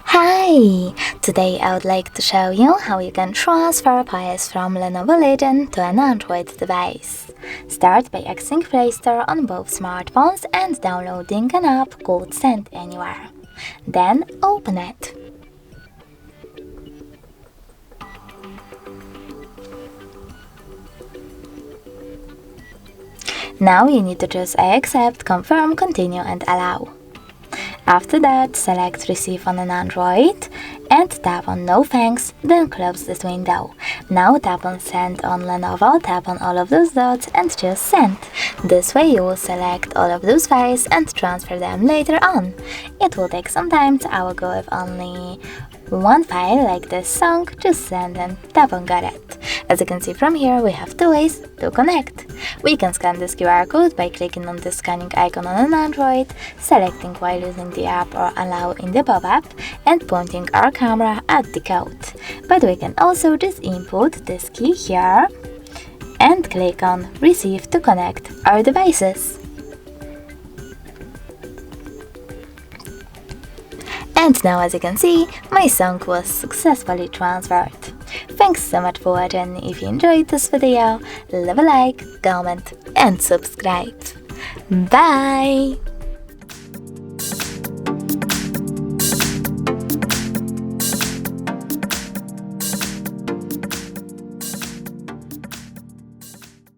Hi! Today I would like to show you how you can transfer files from Lenovo Legion to an Android device. Start by accessing Play Store on both smartphones and downloading an app called Send Anywhere. Then open it. Now you need to choose I accept, confirm, continue and allow. After that, select Receive on an Android and tap on No Thanks, then close this window. Now tap on Send on Lenovo, tap on all of those dots and choose Send. This way you will select all of those files and transfer them later on. It will take some time, so I will go with only one file like this song, just send and tap on Got It. As you can see from here, we have two ways to connect. We can scan this QR code by clicking on the scanning icon on an Android, selecting while using the app or allow in the pop-up, and pointing our camera at the code. But we can also just input this key here and click on Receive to connect our devices. And now, as you can see, my song was successfully transferred. Thanks so much for watching. If you enjoyed this video, leave a like, comment and subscribe. Bye!